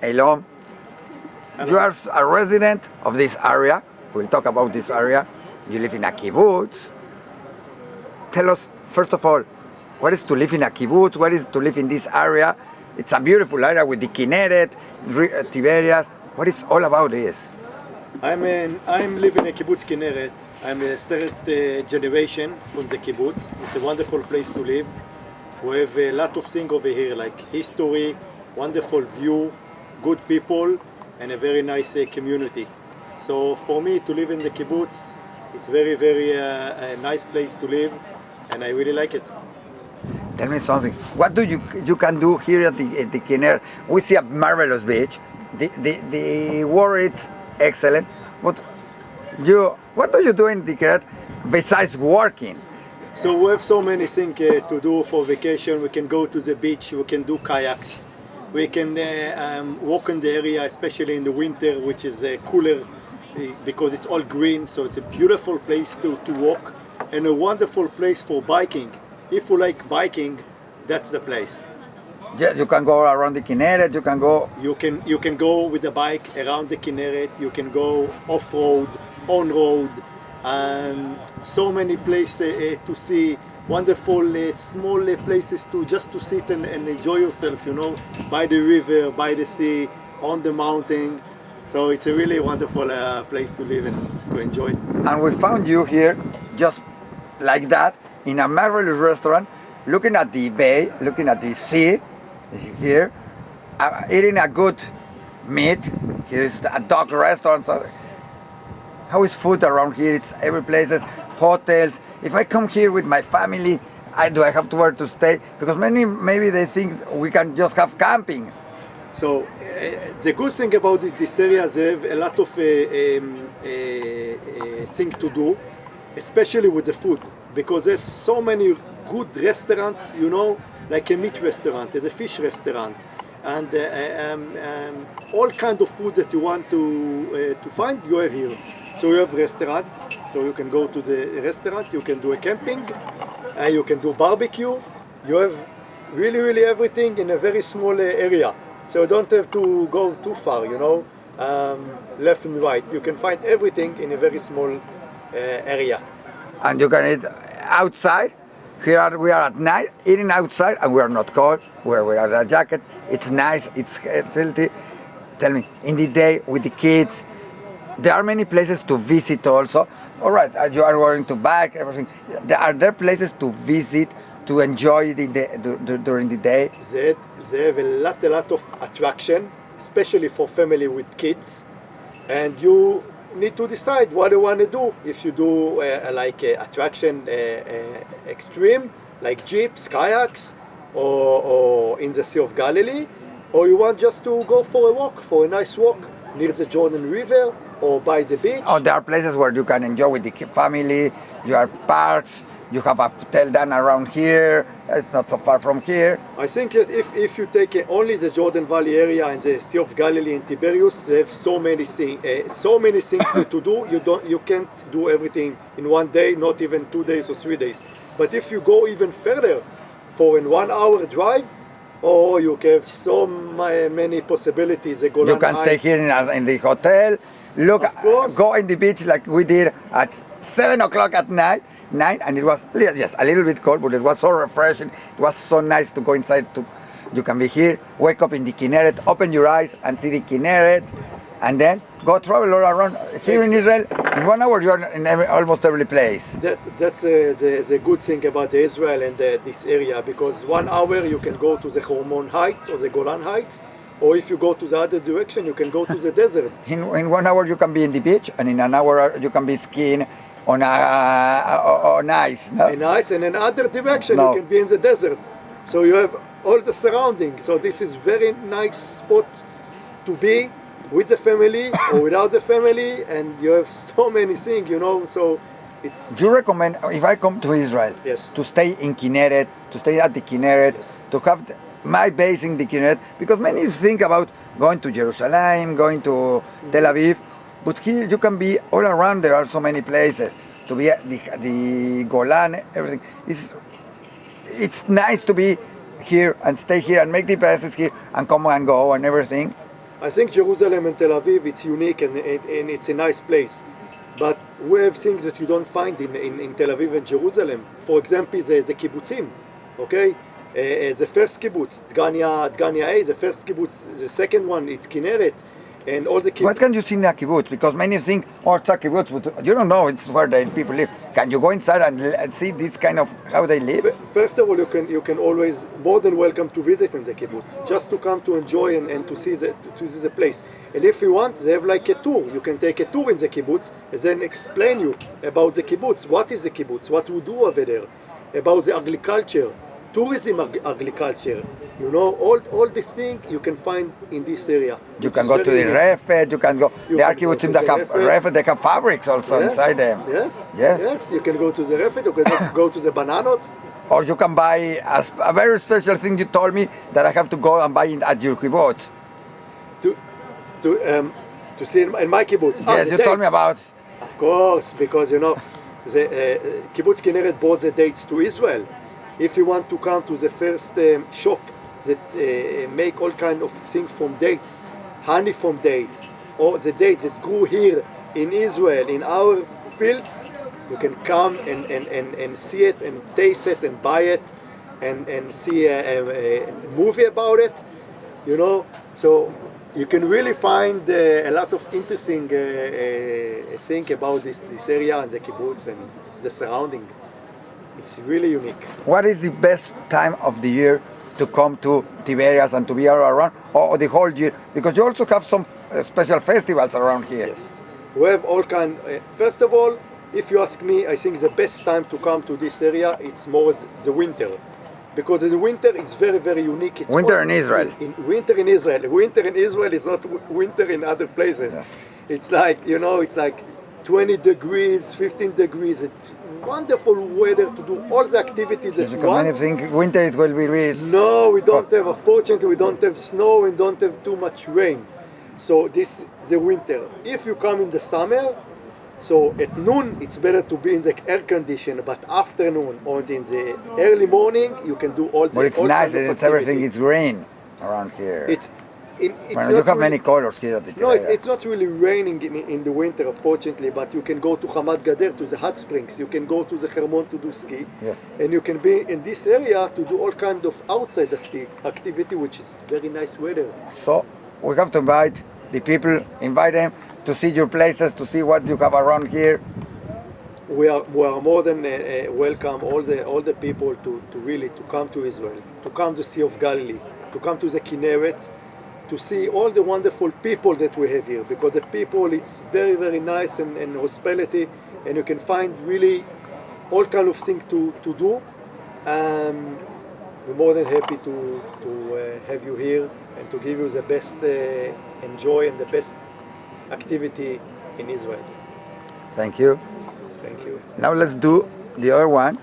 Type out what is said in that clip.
Elom, you are a resident of this area. We'll talk about this area. You live in a kibbutz. Tell us, first of all, what is to live in a kibbutz? What is to live in this area? It's a beautiful area with the Kinneret, Tiberias. What is all about this? I'm living in kibbutz Kinneret. I'm a third generation from the kibbutz. It's a wonderful place to live. We have a lot of things over here, like history, wonderful view, good people, and a very nice community. So for me to live in the kibbutz, it's very, very a nice place to live, and I really like it. Tell me something. What do you can do here at the Kinneret? We see a marvelous beach. The water is excellent. But what do you do in the Kinneret besides working? So we have so many things to do for vacation. We can go to the beach, we can do kayaks, we can walk in the area, especially in the winter, which is cooler because it's all green, so it's a beautiful place to walk and a wonderful place for biking. If you like biking, that's the place. Yeah, you can go around the Kinneret, you can go... You can go with a bike around the Kinneret, you can go off-road, on-road, and so many places to see, wonderful small places just to sit and enjoy yourself, by the river, by the sea, on the mountain. So it's a really wonderful place to live and to enjoy. And we found you here, just like that, in a marvelous restaurant, looking at the bay, looking at the sea, here, eating a good meat. Here is a dog restaurant. So how is food around here? It's every places, hotels. If I come here with my family, do I have to where to stay? Because maybe they think we can just have camping. So the good thing about this area is they have a lot of things to do, especially with the food, because there's so many good restaurants, like a meat restaurant, there's a fish restaurant, and all kind of food that you want to find, you have here. So you have restaurant, so you can go to the restaurant, you can do a camping, you can do barbecue. You have really, really everything in a very small area. So you don't have to go too far, left and right. You can find everything in a very small area. And you can eat outside. Here we are at night, eating outside, and we are not cold. We are a jacket. It's nice, it's healthy. Tell me, in the day with the kids, there are many places to visit also. All right, you are going to bike, everything. Are there places to visit, to enjoy during the day? They have a lot of attraction, especially for family with kids. And you need to decide what you want to do. If you do attraction extreme, like jeeps, kayaks, or in the Sea of Galilee, or you want just to go for a walk, for a nice walk near the Jordan River or by the beach. Oh, there are places where you can enjoy with the family. You have parks. You have a hotel down around here. It's not so far from here. I think that if you take only the Jordan Valley area and the Sea of Galilee and Tiberias, they have so many things to do. You can't do everything in one day, not even 2 days or 3 days. But if you go even further, for a 1 hour drive, you have so many possibilities. You can stay here in the hotel. Look, go in the beach like we did at 7 o'clock at night, and it was just a little bit cold, but it was so refreshing. It was so nice to go inside. You can be here, wake up in the Kinneret, open your eyes and see the Kinneret, and then go travel all around. Here in Israel, in 1 hour you are in almost every place. That's the good thing about Israel and this area, because 1 hour you can go to the Hormon Heights or the Golan Heights, or if you go to the other direction, you can go to the desert. In 1 hour you can be in the beach, and in an hour you can be skiing on ice. No? In ice, and in other direction you can be in the desert. So you have all the surroundings. So this is very nice spot to be with the family or without the family, and you have so many things, so it's... Do you recommend, if I come to Israel, yes, to stay in Kinneret, to stay at the Kinneret, yes, to have my base in the Kinneret? Because many think about going to Jerusalem, going to Tel Aviv, but here you can be all around. There are so many places to be at the Golan, everything. It's nice to be here and stay here and make the passes here and come and go and everything. I think Jerusalem and Tel Aviv, it's unique and it's a nice place. But we have things that you don't find in Tel Aviv and Jerusalem. For example, the kibbutzim, okay? The first kibbutz, Dgania A, the first kibbutz, the second one, it's Kinneret. And all the kibbutz. What can you see in a kibbutz? Because many think, oh, it's a kibbutz, but you don't know it's where the people live. Can you go inside and see this kind of how they live? First of all, you can always more than welcome to visit in the kibbutz, just to come to enjoy and to see the place. And if you want, they have like a tour. You can take a tour in the kibbutz and then explain you about the kibbutz. What is the kibbutz? What we do over there? About the agriculture, tourism, agriculture. You know, all these things you can find in this area. You can go to the refet, you can go. There are kibbutzim that have refet, they have fabrics also inside them. Yes, you can go to the refet, you can go to the bananas. Or you can buy a very special thing you told me that I have to go and buy at your kibbutz. To see in my kibbutz. Yes, you told me about. Of course, because you know, the Kibbutz Kinneret brought the dates to Israel. If you want to come to the first shop that make all kind of things from dates, honey from dates, or the dates that grew here in Israel, in our fields, you can come and see it and taste it and buy it and see a movie about it, you know. So you can really find a lot of interesting thing about this area and the kibbutz and the surrounding. It's really unique. What is the best time of the year to come to Tiberias and to be all around, or the whole year? Because you also have some special festivals around here. Yes, we have all kind. First of all, if you ask me, I think the best time to come to this area it's more the winter, because in the winter it's very, very unique. It's winter in Israel. Winter in Israel. Winter in Israel is not winter in other places. Yes. It's like, you know, it's like 20 degrees, 15 degrees. It's wonderful weather to do all the activities that you want. Many think winter it will be really. No, we don't have, unfortunately, we don't have snow, we don't have too much rain. So this is the winter. If you come in the summer, so at noon it's better to be in the air condition, but afternoon or in the early morning you can do all the. But it's all nice. kind of It's everything. activities. It's rain around here. It's you have really many colors here at the No, Tiberias. it's not really raining in the winter, unfortunately, but you can go to Hamad Gader, to the hot springs, you can go to the Hermon to do ski, Yes. and you can be in this area to do all kind of outside activity, which is very nice weather. So we have to invite them to see your places, to see what you have around here. We are more than welcome all the people to really to come to Israel, to come to the Sea of Galilee, to come to the Kinneret, to see all the wonderful people that we have here, because the people, it's very, very nice and hospitality, and you can find really all kind of things to do. We're more than happy to have you here and to give you the best enjoy and the best activity in Israel. Thank you. Thank you. Now let's do the other one.